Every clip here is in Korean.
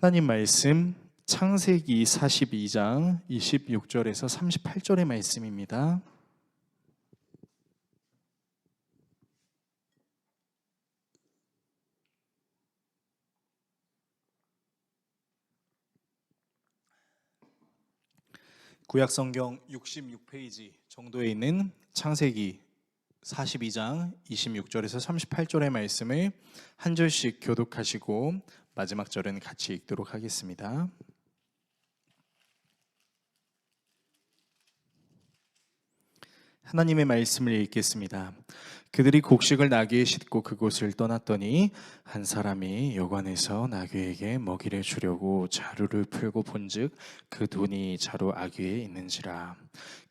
하나님 말씀 창세기 42장 26절에서 38절의 말씀입니다. 구약성경 66페이지 정도에 있는 창세기 42장 26절에서 38절의 말씀을 한 절씩 교독하시고 마지막 절은 같이 읽도록 하겠습니다. 하나님의 말씀을 읽겠습니다. 그들이 곡식을 나귀에 싣고 그곳을 떠났더니 한 사람이 여관에서 나귀에게 먹이를 주려고 자루를 풀고 본즉 그 돈이 자루 아귀에 있는지라.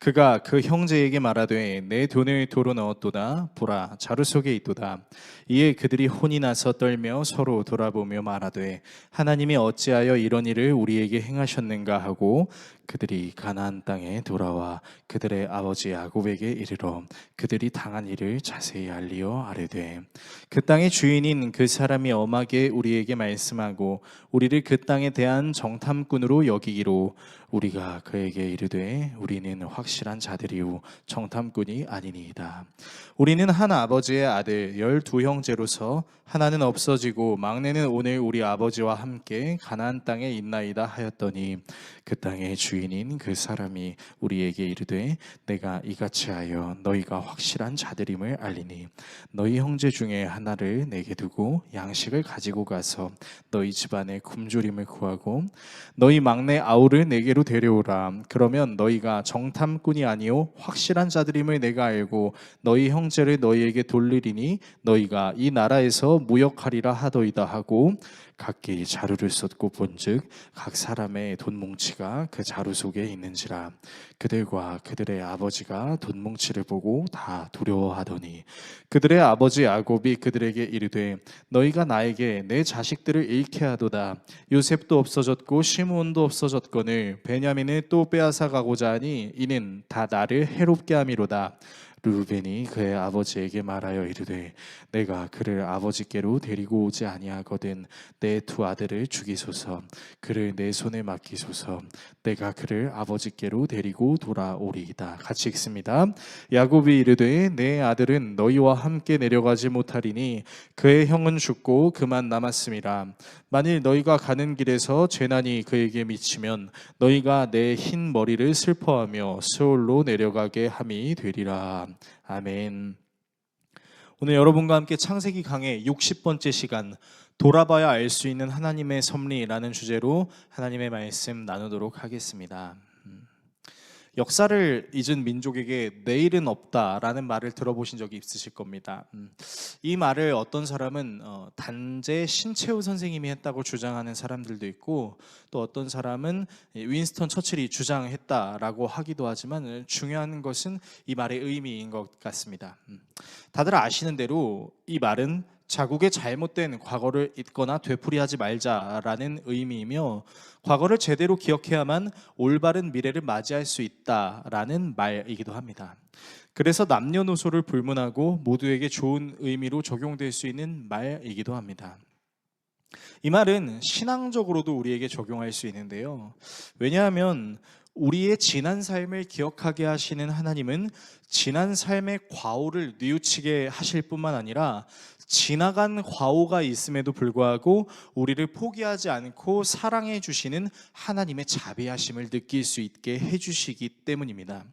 그가 그 형제에게 말하되 내 돈을 도로 넣었도다. 보라, 자루 속에 있도다. 이에 그들이 혼이 나서 떨며 서로 돌아보며 말하되 하나님이 어찌하여 이런 일을 우리에게 행하셨는가 하고 그들이 가나안 땅에 돌아와 그들의 아버지 야곱에게 이르러 그들이 당한 일을 자세히 알리어 아뢰되 그 땅의 주인인 그 사람이 엄하게 우리에게 말씀하고 우리를 그 땅에 대한 정탐꾼으로 여기기로 우리가 그에게 이르되 우리는 확실한 자들이요 정탐꾼이 아니니이다. 우리는 한 아버지의 아들 12형제로서 하나는 없어지고 막내는 오늘 우리 아버지와 함께 가나안 땅에 있나이다 하였더니 그 땅의 주인인 그 사람이 우리에게 이르되 내가 이같이 하여 너희가 확실한 자들임을 알리니 너희 형제 중에 하나를 내게 두고 양식을 가지고 가서 너희 집안에 굶주림을 구하고 너희 막내 아우를 내게로 데려오라. 그러면 너희가 정탐꾼이 아니요 확실한 자들임을 내가 알고 너희 형제를 너희에게 돌리리니 너희가 이 나라에서 무역하리라 하더이다 하고 각기 자루를 쏟고 본즉 각 사람의 돈뭉치가 그 자루 속에 있는지라. 그들과 그들의 아버지가 돈뭉치를 보고 다 두려워하더니 그들의 아버지 야곱이 그들에게 이르되 너희가 나에게 내 자식들을 잃게 하도다. 요셉도 없어졌고 시므온도 없어졌거늘 베냐민을 또 빼앗아 가고자 하니 이는 다 나를 해롭게 함이로다. 르우벤이 그의 아버지에게 말하여 이르되 내가 그를 아버지께로 데리고 오지 아니하거든 내 두 아들을 죽이소서. 그를 내 손에 맡기소서. 내가 그를 아버지께로 데리고 돌아오리이다. 같이 읽습니다. 야곱이 이르되 내 아들은 너희와 함께 내려가지 못하리니 그의 형은 죽고 그만 남았음이라. 만일 너희가 가는 길에서 재난이 그에게 미치면 너희가 내 흰 머리를 슬퍼하며 스올로 내려가게 함이 되리라. 아멘. 오늘 여러분과 함께 창세기 강의 60번째 시간 돌아봐야 알 수 있는 하나님의 섭리라는 주제로 하나님의 말씀 나누도록 하겠습니다. 역사를 잊은 민족에게 내일은 없다라는 말을 들어보신 적이 있으실 겁니다. 이 말을 어떤 사람은 단재 신채우 선생님이 했다고 주장하는 사람들도 있고 또 어떤 사람은 윈스턴 처칠이 주장했다라고 하기도 하지만 중요한 것은 이 말의 의미인 것 같습니다. 다들 아시는 대로 이 말은 자국의 잘못된 과거를 잊거나 되풀이하지 말자라는 의미이며 과거를 제대로 기억해야만 올바른 미래를 맞이할 수 있다라는 말이기도 합니다. 그래서 남녀노소를 불문하고 모두에게 좋은 의미로 적용될 수 있는 말이기도 합니다. 이 말은 신앙적으로도 우리에게 적용할 수 있는데요. 왜냐하면 우리의 지난 삶을 기억하게 하시는 하나님은 지난 삶의 과오를 뉘우치게 하실 뿐만 아니라 지나간 과오가 있음에도 불구하고 우리를 포기하지 않고 사랑해 주시는 하나님의 자비하심을 느낄 수 있게 해주시기 때문입니다.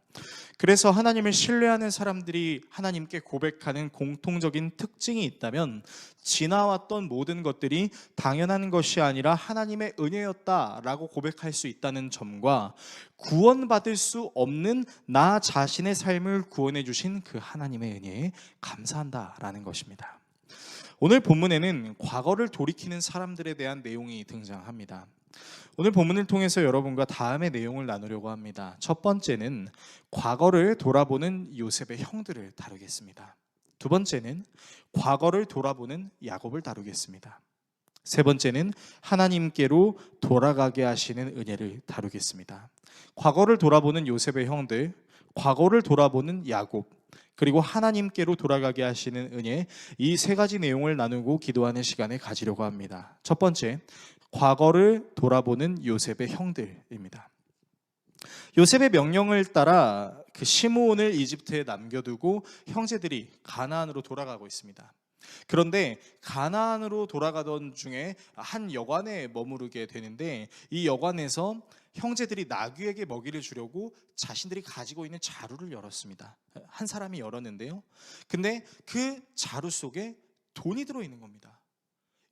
그래서 하나님을 신뢰하는 사람들이 하나님께 고백하는 공통적인 특징이 있다면 지나왔던 모든 것들이 당연한 것이 아니라 하나님의 은혜였다라고 고백할 수 있다는 점과 구원받을 수 없는 나 자신의 삶을 구원해 주신 그 하나님의 은혜에 감사한다라는 것입니다. 오늘 본문에는 과거를 돌이키는 사람들에 대한 내용이 등장합니다. 오늘 본문을 통해서 여러분과 다음의 내용을 나누려고 합니다. 첫 번째는 과거를 돌아보는 요셉의 형들을 다루겠습니다. 두 번째는 과거를 돌아보는 야곱을 다루겠습니다. 세 번째는 하나님께로 돌아가게 하시는 은혜를 다루겠습니다. 과거를 돌아보는 요셉의 형들, 과거를 돌아보는 야곱, 그리고 하나님께로 돌아가게 하시는 은혜, 이 세 가지 내용을 나누고 기도하는 시간을 가지려고 합니다. 첫 번째, 과거를 돌아보는 요셉의 형들입니다. 요셉의 명령을 따라 그 시므온을 이집트에 남겨두고 형제들이 가나안으로 돌아가고 있습니다. 그런데 가나안으로 돌아가던 중에 한 여관에 머무르게 되는데, 이 여관에서 형제들이 나귀에게 먹이를 주려고 자신들이 가지고 있는 자루를 열었습니다. 한 사람이 열었는데요, 근데 그 자루 속에 돈이 들어있는 겁니다.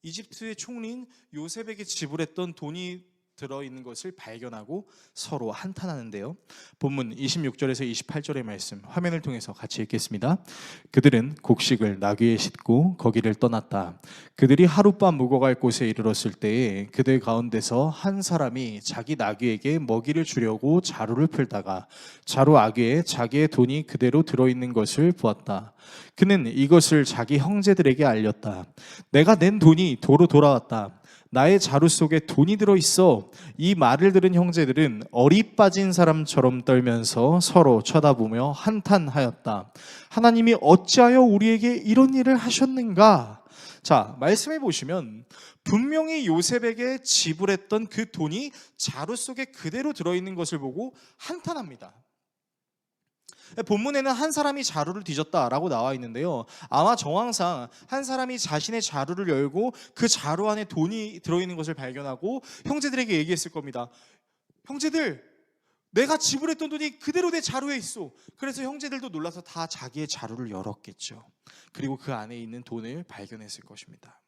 이집트의 총리인 요셉에게 지불했던 돈이 들어있는 것을 발견하고 서로 한탄하는데요. 본문 26절에서 28절의 말씀 화면을 통해서 같이 읽겠습니다. 그들은 곡식을 나귀에 싣고 거기를 떠났다. 그들이 하룻밤 묵어갈 곳에 이르렀을 때에 그들 가운데서 한 사람이 자기 나귀에게 먹이를 주려고 자루를 풀다가 자루 아귀에 자기의 돈이 그대로 들어있는 것을 보았다. 그는 이것을 자기 형제들에게 알렸다. 내가 낸 돈이 도로 돌아왔다. 나의 자루 속에 돈이 들어있어. 이 말을 들은 형제들은 어리 빠진 사람처럼 떨면서 서로 쳐다보며 한탄하였다. 하나님이 어찌하여 우리에게 이런 일을 하셨는가? 자, 말씀해 보시면 분명히 요셉에게 지불했던 그 돈이 자루 속에 그대로 들어있는 것을 보고 한탄합니다. 본문에는 한 사람이 자루를 뒤졌다라고 나와 있는데요, 아마 정황상 한 사람이 자신의 자루를 열고 그 자루 안에 돈이 들어있는 것을 발견하고 형제들에게 얘기했을 겁니다. 형제들, 내가 지불했던 돈이 그대로 내 자루에 있어. 그래서 형제들도 놀라서 다 자기의 자루를 열었겠죠. 그리고 그 안에 있는 돈을 발견했을 것입니다.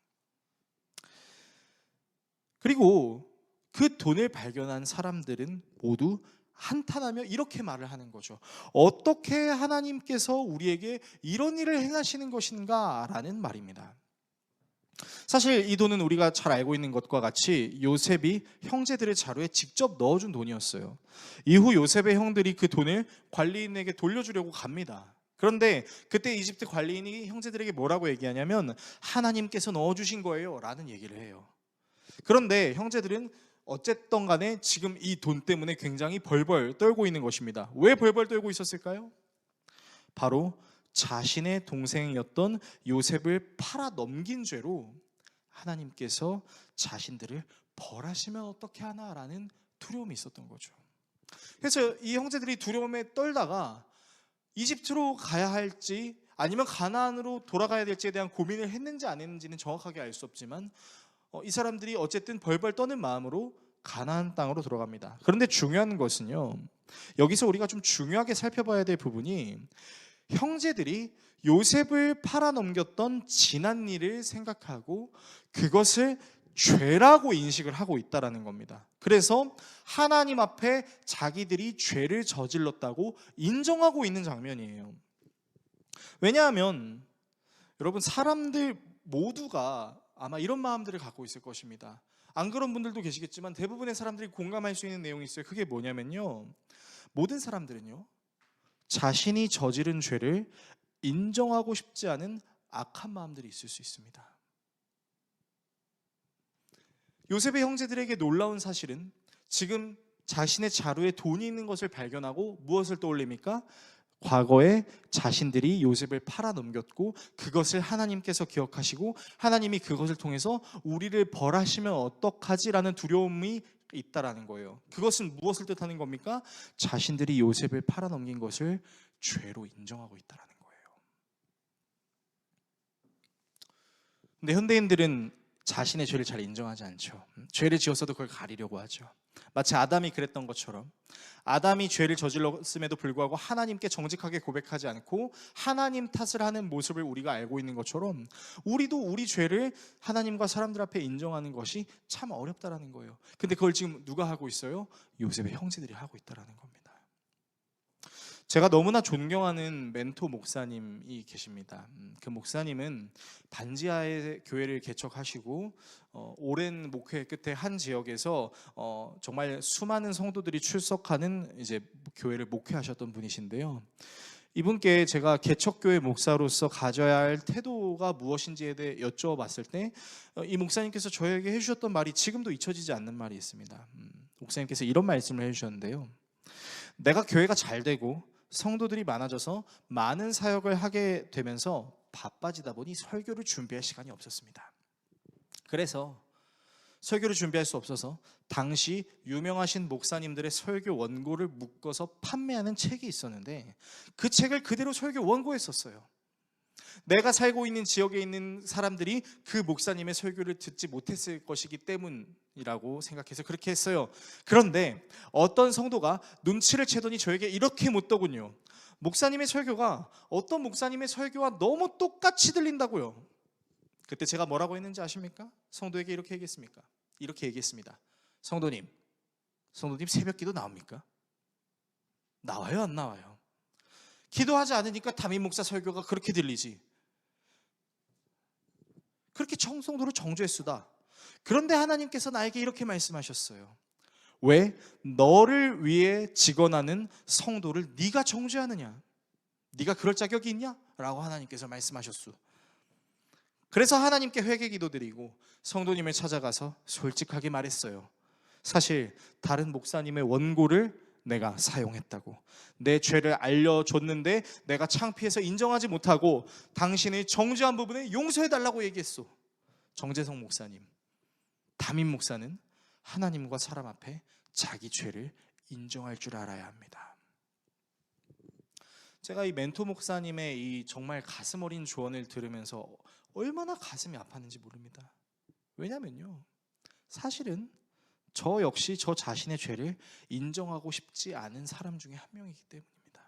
그리고 그 돈을 발견한 사람들은 모두 한탄하며 이렇게 말을 하는 거죠. 어떻게 하나님께서 우리에게 이런 일을 행하시는 것인가? 라는 말입니다. 사실 이 돈은 우리가 잘 알고 있는 것과 같이 요셉이 형제들의 자루에 직접 넣어준 돈이었어요. 이후 요셉의 형들이 그 돈을 관리인에게 돌려주려고 갑니다. 그런데 그때 이집트 관리인이 형제들에게 뭐라고 얘기하냐면 하나님께서 넣어주신 거예요 라는 얘기를 해요. 그런데 형제들은 어쨌든 간에 지금 이 돈 때문에 굉장히 벌벌 떨고 있는 것입니다. 왜 벌벌 떨고 있었을까요? 바로 자신의 동생이었던 요셉을 팔아 넘긴 죄로 하나님께서 자신들을 벌하시면 어떻게 하나라는 두려움이 있었던 거죠. 그래서 이 형제들이 두려움에 떨다가 이집트로 가야 할지 아니면 가나안으로 돌아가야 될지에 대한 고민을 했는지 안 했는지는 정확하게 알 수 없지만 이 사람들이 어쨌든 벌벌 떠는 마음으로 가나안 땅으로 들어갑니다. 그런데 중요한 것은요, 여기서 우리가 좀 중요하게 살펴봐야 될 부분이 형제들이 요셉을 팔아넘겼던 지난 일을 생각하고 그것을 죄라고 인식을 하고 있다는 겁니다. 그래서 하나님 앞에 자기들이 죄를 저질렀다고 인정하고 있는 장면이에요. 왜냐하면 여러분, 사람들 모두가 아마 이런 마음들을 갖고 있을 것입니다. 안 그런 분들도 계시겠지만 대부분의 사람들이 공감할 수 있는 내용이 있어요. 그게 뭐냐면요, 모든 사람들은요 자신이 저지른 죄를 인정하고 싶지 않은 악한 마음들이 있을 수 있습니다. 요셉의 형제들에게 놀라운 사실은 지금 자신의 자루에 돈이 있는 것을 발견하고 무엇을 떠올립니까? 과거에 자신들이 요셉을 팔아넘겼고 그것을 하나님께서 기억하시고 하나님이 그것을 통해서 우리를 벌하시면 어떡하지라는 두려움이 있다라는 거예요. 그것은 무엇을 뜻하는 겁니까? 자신들이 요셉을 팔아넘긴 것을 죄로 인정하고 있다라는 거예요. 근데 현대인들은 자신의 죄를 잘 인정하지 않죠. 죄를 지었어도 그걸 가리려고 하죠. 마치 아담이 그랬던 것처럼 아담이 죄를 저질렀음에도 불구하고 하나님께 정직하게 고백하지 않고 하나님 탓을 하는 모습을 우리가 알고 있는 것처럼 우리도 우리 죄를 하나님과 사람들 앞에 인정하는 것이 참 어렵다라는 거예요. 근데 그걸 지금 누가 하고 있어요? 요셉의 형제들이 하고 있다라는 겁니다. 제가 너무나 존경하는 멘토 목사님이 계십니다. 그 목사님은 반지하의 교회를 개척하시고 오랜 목회 끝에 한 지역에서 정말 수많은 성도들이 출석하는 이제 교회를 목회하셨던 분이신데요. 이분께 제가 개척교회 목사로서 가져야 할 태도가 무엇인지에 대해 여쭤봤을 때 이 목사님께서 저에게 해주셨던 말이 지금도 잊혀지지 않는 말이 있습니다. 목사님께서 이런 말씀을 해주셨는데요, 내가 교회가 잘 되고 성도들이 많아져서 많은 사역을 하게 되면서 바빠지다 보니 설교를 준비할 시간이 없었습니다. 그래서 설교를 준비할 수 없어서 당시 유명하신 목사님들의 설교 원고를 묶어서 판매하는 책이 있었는데 그 책을 그대로 설교 원고에 썼어요. 내가 살고 있는 지역에 있는 사람들이 그 목사님의 설교를 듣지 못했을 것이기 때문이라고 생각해서 그렇게 했어요. 그런데 어떤 성도가 눈치를 채더니 저에게 이렇게 묻더군요. 목사님의 설교가 어떤 목사님의 설교와 너무 똑같이 들린다고요. 그때 제가 뭐라고 했는지 아십니까? 성도에게 이렇게 얘기했습니까? 이렇게 얘기했습니다. 성도님 새벽기도 나옵니까? 나와요, 안 나와요? 기도하지 않으니까 담임 목사 설교가 그렇게 들리지. 그렇게 성도를 정죄했수다. 그런데 하나님께서 나에게 이렇게 말씀하셨어요. 왜 너를 위해 직언하는 성도를 네가 정죄하느냐? 네가 그럴 자격이 있냐? 라고 하나님께서 말씀하셨수. 그래서 하나님께 회개 기도드리고 성도님을 찾아가서 솔직하게 말했어요. 사실 다른 목사님의 원고를 내가 사용했다고. 내 죄를 알려줬는데 내가 창피해서 인정하지 못하고 당신의 정죄한 부분에 용서해달라고 얘기했소. 정재성 목사님, 담임 목사는 하나님과 사람 앞에 자기 죄를 인정할 줄 알아야 합니다. 제가 이 멘토 목사님의 이 정말 가슴 어린 조언을 들으면서 얼마나 가슴이 아팠는지 모릅니다. 왜냐면요, 사실은 저 역시 저 자신의 죄를 인정하고 싶지 않은 사람 중에 한 명이기 때문입니다.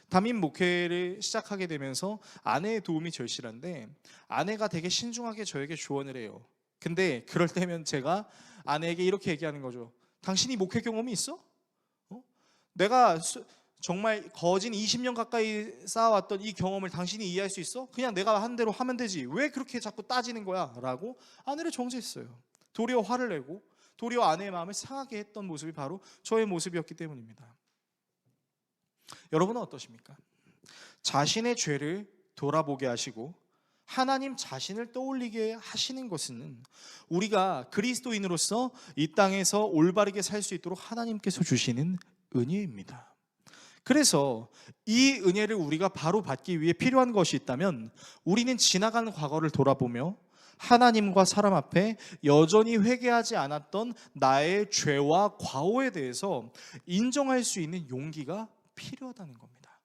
담임 목회를 시작하게 되면서 아내의 도움이 절실한데 아내가 되게 신중하게 저에게 조언을 해요. 근데 그럴 때면 제가 아내에게 이렇게 얘기하는 거죠. 당신이 목회 경험이 있어? 내가 정말 거진 20년 가까이 쌓아왔던 이 경험을 당신이 이해할 수 있어? 그냥 내가 한 대로 하면 되지. 왜 그렇게 자꾸 따지는 거야? 라고 아내를 정죄했어요. 도리어 화를 내고 도리어 아내의 마음을 상하게 했던 모습이 바로 저의 모습이었기 때문입니다. 여러분은 어떠십니까? 자신의 죄를 돌아보게 하시고 하나님 자신을 떠올리게 하시는 것은 우리가 그리스도인으로서 이 땅에서 올바르게 살 수 있도록 하나님께서 주시는 은혜입니다. 그래서 이 은혜를 우리가 바로 받기 위해 필요한 것이 있다면 우리는 지나간 과거를 돌아보며 하나님과 사람 앞에 여전히 회개하지 않았던 나의 죄와 과오에 대해서 인정할 수 있는 용기가 필요하다는 겁니다.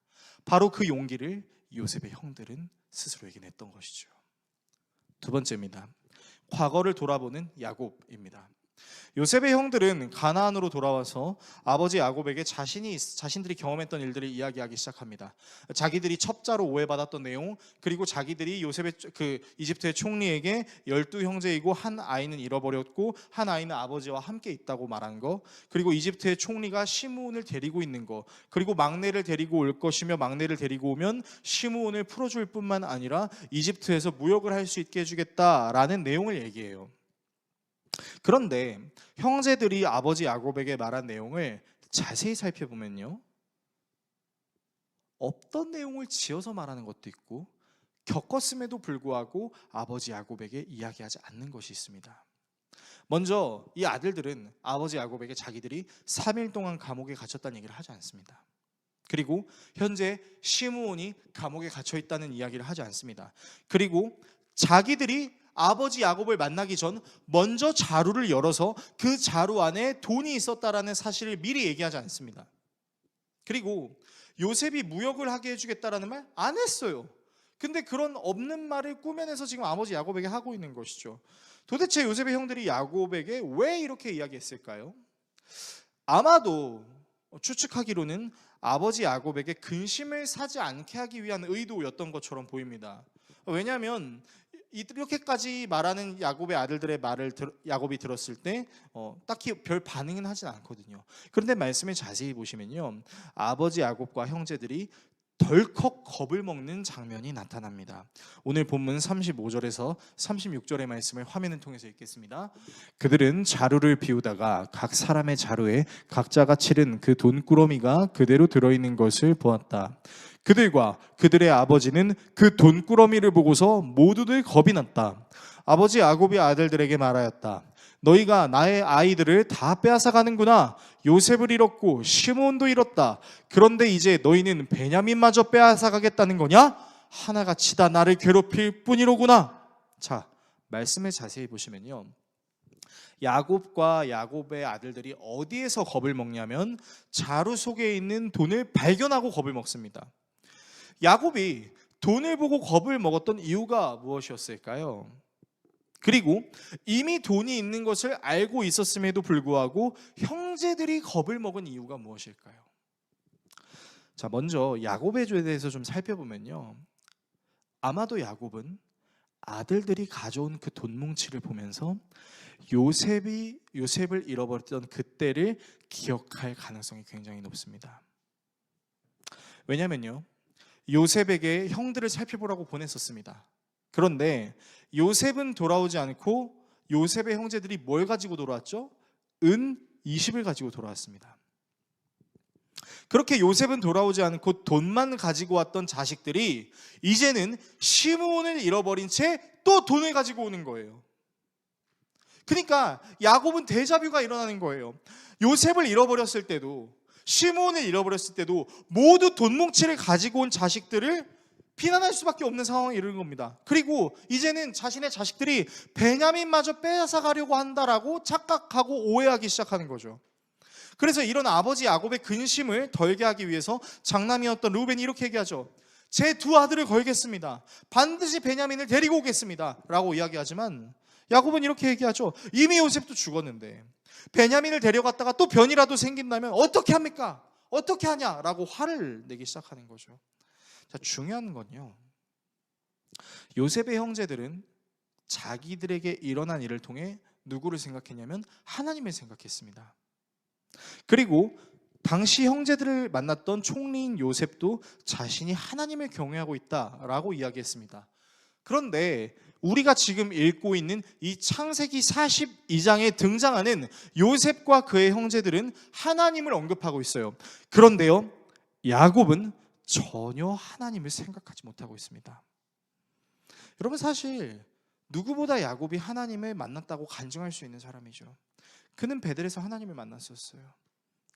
바로 그 용기를 요셉의 형들은 스스로에게 냈던 것이죠. 두 번째입니다. 과거를 돌아보는 야곱입니다. 요셉의 형들은 가나안으로 돌아와서 아버지 야곱에게 자신들이 경험했던 일들을 이야기하기 시작합니다. 자기들이 첩자로 오해받았던 내용, 그리고 자기들이 요셉의 이집트의 총리에게 12형제이고 한 아이는 잃어버렸고 한 아이는 아버지와 함께 있다고 말한 거, 그리고 이집트의 총리가 시므온을 데리고 있는 거, 그리고 막내를 데리고 올 것이며 막내를 데리고 오면 시므온을 풀어줄 뿐만 아니라 이집트에서 무역을 할 수 있게 해주겠다라는 내용을 얘기해요. 그런데 형제들이 아버지 야곱에게 말한 내용을 자세히 살펴보면요, 없던 내용을 지어서 말하는 것도 있고 겪었음에도 불구하고 아버지 야곱에게 이야기하지 않는 것이 있습니다. 먼저 이 아들들은 아버지 야곱에게 자기들이 3일 동안 감옥에 갇혔다는 얘기를 하지 않습니다. 그리고 현재 시므온이 감옥에 갇혀 있다는 이야기를 하지 않습니다. 그리고 자기들이 아버지 야곱을 만나기 전 먼저 자루를 열어서 그 자루 안에 돈이 있었다라는 사실을 미리 얘기하지 않습니다. 그리고 요셉이 무역을 하게 해주겠다라는 말 안 했어요. 근데 그런 없는 말을 꾸며내서 지금 아버지 야곱에게 하고 있는 것이죠. 도대체 요셉의 형들이 야곱에게 왜 이렇게 이야기했을까요? 아마도 추측하기로는 아버지 야곱에게 근심을 사지 않게 하기 위한 의도였던 것처럼 보입니다. 왜냐하면 이렇게까지 말하는 야곱의 아들들의 말을 야곱이 들었을 때 딱히 별 반응은 하진 않거든요. 그런데 말씀을 자세히 보시면요, 아버지 야곱과 형제들이 덜컥 겁을 먹는 장면이 나타납니다. 오늘 본문 35절에서 36절의 말씀을 화면을 통해서 읽겠습니다. 그들은 자루를 비우다가 각 사람의 자루에 각자가 치른 그 돈꾸러미가 그대로 들어있는 것을 보았다. 그들과 그들의 아버지는 그 돈꾸러미를 보고서 모두들 겁이 났다. 아버지 야곱이 아들들에게 말하였다. 너희가 나의 아이들을 다 빼앗아가는구나. 요셉을 잃었고 시므온도 잃었다. 그런데 이제 너희는 베냐민마저 빼앗아가겠다는 거냐? 하나같이 다 나를 괴롭힐 뿐이로구나. 자, 말씀을 자세히 보시면요, 야곱과 야곱의 아들들이 어디에서 겁을 먹냐면 자루 속에 있는 돈을 발견하고 겁을 먹습니다. 야곱이 돈을 보고 겁을 먹었던 이유가 무엇이었을까요? 그리고 이미 돈이 있는 것을 알고 있었음에도 불구하고 형제들이 겁을 먹은 이유가 무엇일까요? 자, 먼저 야곱에 대해서 좀 살펴보면요, 아마도 야곱은 아들들이 가져온 그 돈 뭉치를 보면서 요셉을 잃어버렸던 그때를 기억할 가능성이 굉장히 높습니다. 왜냐면요, 요셉에게 형들을 살펴보라고 보냈었습니다. 그런데 요셉은 돌아오지 않고 요셉의 형제들이 뭘 가지고 돌아왔죠? 은 20을 가지고 돌아왔습니다. 그렇게 요셉은 돌아오지 않고 돈만 가지고 왔던 자식들이 이제는 시므온을 잃어버린 채 또 돈을 가지고 오는 거예요. 그러니까 야곱은 데자뷰가 일어나는 거예요. 요셉을 잃어버렸을 때도, 시므온을 잃어버렸을 때도 모두 돈 뭉치를 가지고 온 자식들을 비난할 수밖에 없는 상황에 이르는 겁니다. 그리고 이제는 자신의 자식들이 베냐민마저 빼앗아가려고 한다라고 착각하고 오해하기 시작하는 거죠. 그래서 이런 아버지 야곱의 근심을 덜게 하기 위해서 장남이었던 르우벤이 이렇게 얘기하죠. 제 두 아들을 걸겠습니다. 반드시 베냐민을 데리고 오겠습니다 라고 이야기하지만 야곱은 이렇게 얘기하죠. 이미 요셉도 죽었는데 베냐민을 데려갔다가 또 변이라도 생긴다면 어떻게 합니까? 어떻게 하냐라고 화를 내기 시작하는 거죠. 자, 중요한 건요, 요셉의 형제들은 자기들에게 일어난 일을 통해 누구를 생각했냐면 하나님을 생각했습니다. 그리고 당시 형제들을 만났던 총리인 요셉도 자신이 하나님을 경외하고 있다라고 이야기했습니다. 그런데 우리가 지금 읽고 있는 이 창세기 42장에 등장하는 요셉과 그의 형제들은 하나님을 언급하고 있어요. 그런데요, 야곱은 전혀 하나님을 생각하지 못하고 있습니다. 여러분, 사실 누구보다 야곱이 하나님을 만났다고 간증할 수 있는 사람이죠. 그는 베델에서 하나님을 만났었어요.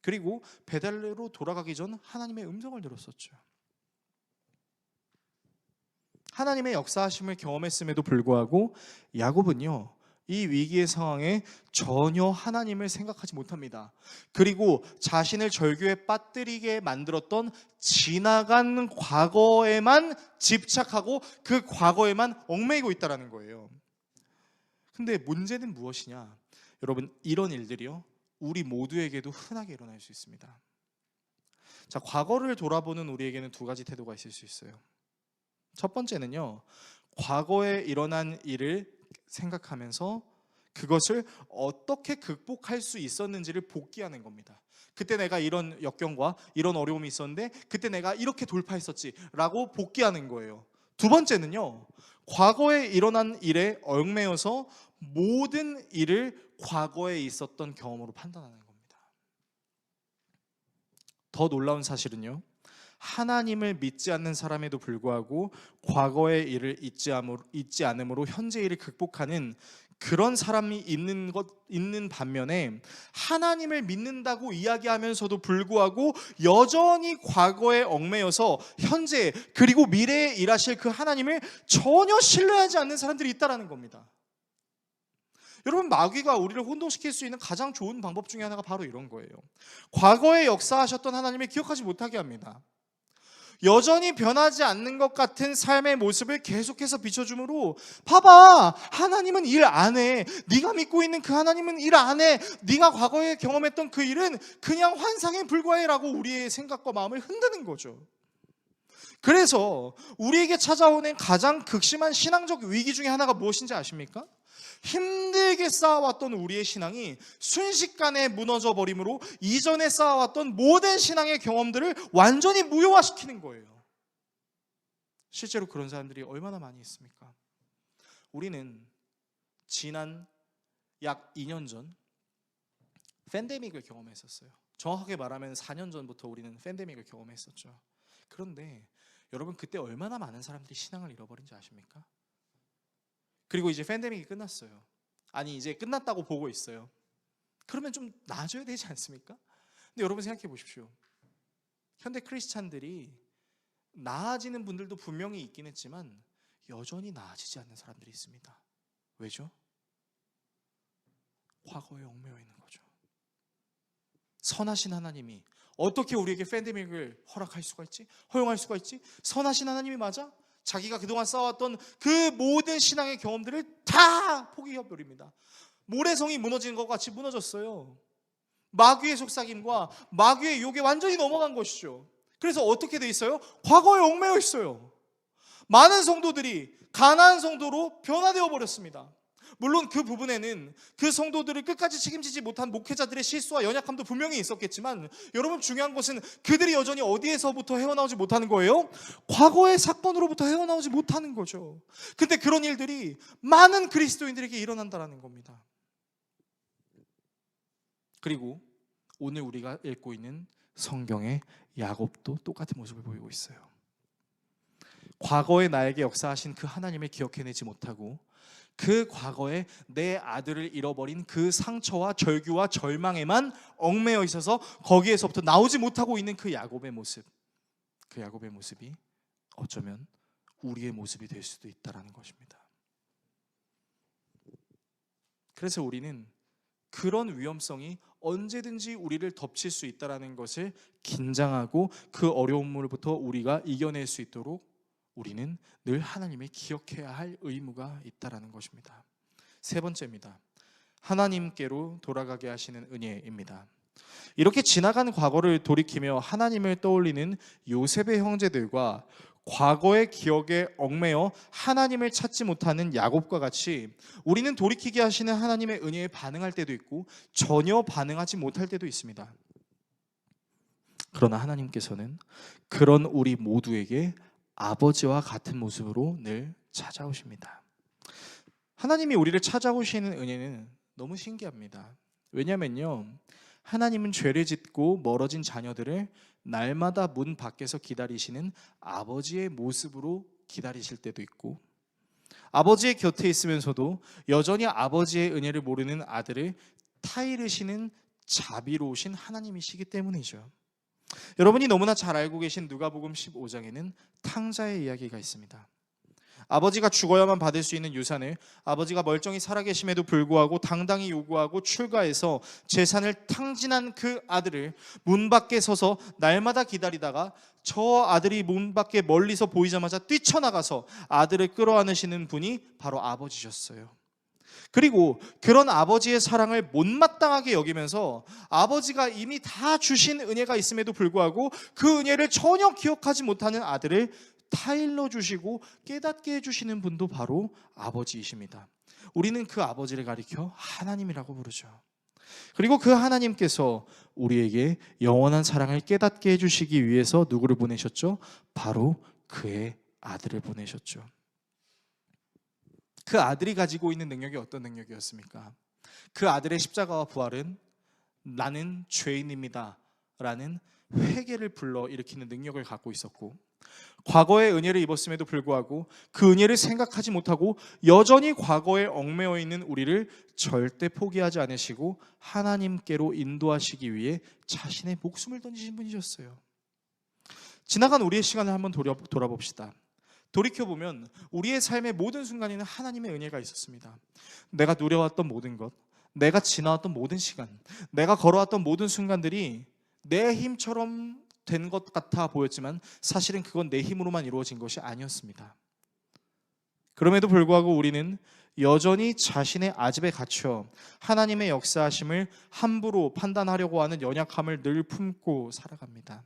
그리고 베델로 돌아가기 전 하나님의 음성을 들었었죠. 하나님의 역사하심을 경험했음에도 불구하고 야곱은요, 이 위기의 상황에 전혀 하나님을 생각하지 못합니다. 그리고 자신을 절규에 빠뜨리게 만들었던 지나간 과거에만 집착하고 그 과거에만 얽매이고 있다는 거예요. 근데 문제는 무엇이냐? 여러분, 이런 일들이요, 우리 모두에게도 흔하게 일어날 수 있습니다. 자, 과거를 돌아보는 우리에게는 두 가지 태도가 있을 수 있어요. 첫 번째는요, 과거에 일어난 일을 생각하면서 그것을 어떻게 극복할 수 있었는지를 복기하는 겁니다. 그때 내가 이런 역경과 이런 어려움이 있었는데 그때 내가 이렇게 돌파했었지 라고 복기하는 거예요. 두 번째는요, 과거에 일어난 일에 얽매여서 모든 일을 과거에 있었던 경험으로 판단하는 겁니다. 더 놀라운 사실은요, 하나님을 믿지 않는 사람에도 불구하고 과거의 일을 잊지 않음으로 현재 일을 극복하는 그런 사람이 있는 반면에 하나님을 믿는다고 이야기하면서도 불구하고 여전히 과거에 얽매여서 현재 그리고 미래에 일하실 그 하나님을 전혀 신뢰하지 않는 사람들이 있다는 겁니다. 여러분, 마귀가 우리를 혼동시킬 수 있는 가장 좋은 방법 중에 하나가 바로 이런 거예요. 과거에 역사하셨던 하나님을 기억하지 못하게 합니다. 여전히 변하지 않는 것 같은 삶의 모습을 계속해서 비춰주므로, 봐봐, 하나님은 일 안 해. 네가 믿고 있는 그 하나님은 일 안 해. 네가 과거에 경험했던 그 일은 그냥 환상에 불과해 라고 우리의 생각과 마음을 흔드는 거죠. 그래서 우리에게 찾아오는 가장 극심한 신앙적 위기 중에 하나가 무엇인지 아십니까? 힘들게 쌓아왔던 우리의 신앙이 순식간에 무너져 버림으로 이전에 쌓아왔던 모든 신앙의 경험들을 완전히 무효화시키는 거예요. 실제로 그런 사람들이 얼마나 많이 있습니까? 우리는 지난 약 2년 전 팬데믹을 경험했었어요. 정확하게 말하면 4년 전부터 우리는 팬데믹을 경험했었죠. 그런데 여러분, 그때 얼마나 많은 사람들이 신앙을 잃어버린지 아십니까? 그리고 이제 팬데믹이 끝났어요. 아니, 이제 끝났다고 보고 있어요. 그러면 좀 나아져야 되지 않습니까? 근데 여러분, 생각해 보십시오. 현대 크리스찬들이 나아지는 분들도 분명히 있긴 했지만 여전히 나아지지 않는 사람들이 있습니다. 왜죠? 과거에 얽매여 있는 거죠. 선하신 하나님이 어떻게 우리에게 팬데믹을 허락할 수가 있지? 허용할 수가 있지? 선하신 하나님이 맞아? 자기가 그동안 쌓아왔던 그 모든 신앙의 경험들을 다 포기해버립니다. 모래성이 무너지는 것 같이 무너졌어요. 마귀의 속삭임과 마귀의 욕에 완전히 넘어간 것이죠. 그래서 어떻게 돼 있어요? 과거에 얽매여 있어요. 많은 성도들이 가난한 성도로 변화되어 버렸습니다. 물론 그 부분에는 그 성도들을 끝까지 책임지지 못한 목회자들의 실수와 연약함도 분명히 있었겠지만, 여러분 중요한 것은 그들이 여전히 어디에서부터 헤어나오지 못하는 거예요? 과거의 사건으로부터 헤어나오지 못하는 거죠. 근데 그런 일들이 많은 그리스도인들에게 일어난다는 겁니다. 그리고 오늘 우리가 읽고 있는 성경의 야곱도 똑같은 모습을 보이고 있어요. 과거에 나에게 역사하신 그 하나님을 기억해내지 못하고 그 과거에 내 아들을 잃어버린 그 상처와 절규와 절망에만 얽매여 있어서 거기에서부터 나오지 못하고 있는 그 야곱의 모습, 그 야곱의 모습이 어쩌면 우리의 모습이 될 수도 있다는 것입니다. 그래서 우리는 그런 위험성이 언제든지 우리를 덮칠 수 있다는 것을 긴장하고 그 어려움으로부터 우리가 이겨낼 수 있도록 우리는 늘 하나님을 기억해야 할 의무가 있다는 것입니다. 세 번째입니다. 하나님께로 돌아가게 하시는 은혜입니다. 이렇게 지나간 과거를 돌이키며 하나님을 떠올리는 요셉의 형제들과 과거의 기억에 얽매여 하나님을 찾지 못하는 야곱과 같이 우리는 돌이키게 하시는 하나님의 은혜에 반응할 때도 있고 전혀 반응하지 못할 때도 있습니다. 그러나 하나님께서는 그런 우리 모두에게 아버지와 같은 모습으로 늘 찾아오십니다. 하나님이 우리를 찾아오시는 은혜는 너무 신기합니다. 왜냐면요, 하나님은 죄를 짓고 멀어진 자녀들을 날마다 문 밖에서 기다리시는 아버지의 모습으로 기다리실 때도 있고, 아버지의 곁에 있으면서도 여전히 아버지의 은혜를 모르는 아들을 타이르시는 자비로우신 하나님이시기 때문이죠. 여러분이 너무나 잘 알고 계신 누가복음 15장에는 탕자의 이야기가 있습니다. 아버지가 죽어야만 받을 수 있는 유산을 아버지가 멀쩡히 살아계심에도 불구하고 당당히 요구하고 출가해서 재산을 탕진한 그 아들을 문 밖에 서서 날마다 기다리다가 저 아들이 문 밖에 멀리서 보이자마자 뛰쳐나가서 아들을 끌어안으시는 분이 바로 아버지셨어요. 그리고 그런 아버지의 사랑을 못마땅하게 여기면서 아버지가 이미 다 주신 은혜가 있음에도 불구하고 그 은혜를 전혀 기억하지 못하는 아들을 타일러 주시고 깨닫게 해주시는 분도 바로 아버지이십니다. 우리는 그 아버지를 가리켜 하나님이라고 부르죠. 그리고 그 하나님께서 우리에게 영원한 사랑을 깨닫게 해주시기 위해서 누구를 보내셨죠? 바로 그의 아들을 보내셨죠. 그 아들이 가지고 있는 능력이 어떤 능력이었습니까? 그 아들의 십자가와 부활은 나는 죄인입니다 라는 회개를 불러일으키는 능력을 갖고 있었고, 과거의 은혜를 입었음에도 불구하고 그 은혜를 생각하지 못하고 여전히 과거에 얽매여 있는 우리를 절대 포기하지 않으시고 하나님께로 인도하시기 위해 자신의 목숨을 던지신 분이셨어요. 지나간 우리의 시간을 한번 돌아봅시다. 돌이켜보면 우리의 삶의 모든 순간에는 하나님의 은혜가 있었습니다. 내가 누려왔던 모든 것, 내가 지나왔던 모든 시간, 내가 걸어왔던 모든 순간들이 내 힘처럼 된 것 같아 보였지만 사실은 그건 내 힘으로만 이루어진 것이 아니었습니다. 그럼에도 불구하고 우리는 여전히 자신의 아집에 갇혀 하나님의 역사하심을 함부로 판단하려고 하는 연약함을 늘 품고 살아갑니다.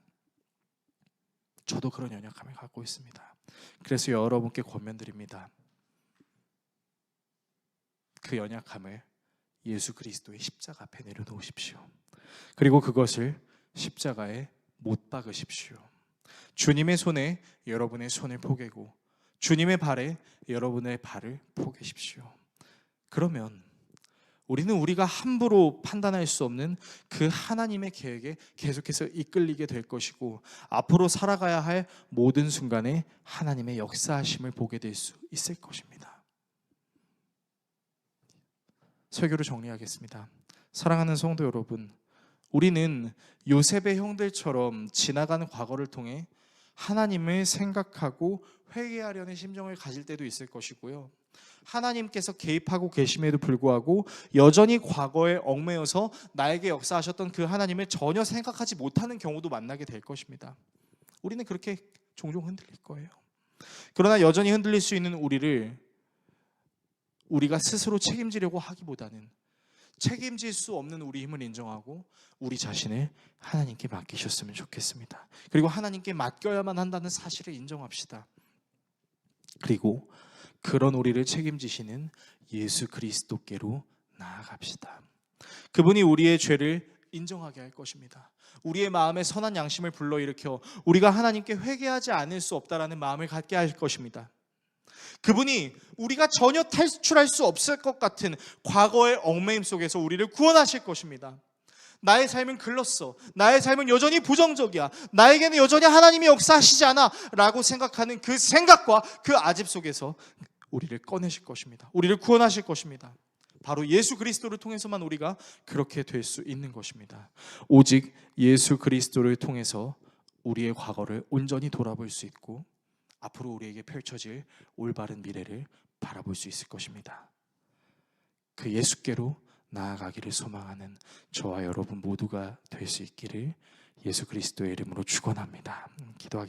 저도 그런 연약함을 갖고 있습니다. 그래서 여러분께 권면드립니다. 그 연약함을 예수 그리스도의 십자가 앞에 내려놓으십시오. 그리고 그것을 십자가에 못 박으십시오. 주님의 손에 여러분의 손을 포개고 주님의 발에 여러분의 발을 포개십시오. 그러면 우리는 우리가 함부로 판단할 수 없는 그 하나님의 계획에 계속해서 이끌리게 될 것이고, 앞으로 살아가야 할 모든 순간에 하나님의 역사하심을 보게 될 수 있을 것입니다. 설교를 정리하겠습니다. 사랑하는 성도 여러분, 우리는 요셉의 형들처럼 지나가는 과거를 통해 하나님을 생각하고 회개하려는 심정을 가질 때도 있을 것이고요. 하나님께서 개입하고 계심에도 불구하고 여전히 과거에 얽매여서 나에게 역사하셨던 그 하나님을 전혀 생각하지 못하는 경우도 만나게 될 것입니다. 우리는 그렇게 종종 흔들릴 거예요. 그러나 여전히 흔들릴 수 있는 우리가 스스로 책임지려고 하기보다는 책임질 수 없는 우리 힘을 인정하고 우리 자신을 하나님께 맡기셨으면 좋겠습니다. 그리고 하나님께 맡겨야만 한다는 사실을 인정합시다. 그리고 그런 우리를 책임지시는 예수 그리스도께로 나아갑시다. 그분이 우리의 죄를 인정하게 할 것입니다. 우리의 마음에 선한 양심을 불러일으켜 우리가 하나님께 회개하지 않을 수 없다라는 마음을 갖게 할 것입니다. 그분이 우리가 전혀 탈출할 수 없을 것 같은 과거의 얽매임 속에서 우리를 구원하실 것입니다. 나의 삶은 글렀어. 나의 삶은 여전히 부정적이야. 나에게는 여전히 하나님이 역사하시지 않아 라고 생각하는 그 생각과 그 아집 속에서 우리를 꺼내실 것입니다. 우리를 구원하실 것입니다. 바로 예수 그리스도를 통해서만 우리가 그렇게 될 수 있는 것입니다. 오직 예수 그리스도를 통해서 우리의 과거를 온전히 돌아볼 수 있고 앞으로 우리에게 펼쳐질 올바른 미래를 바라볼 수 있을 것입니다. 그 예수께로 나아가기를 소망하는 저와 여러분 모두가 될 수 있기를 예수 그리스도의 이름으로 축원합니다. 기도하겠습니다.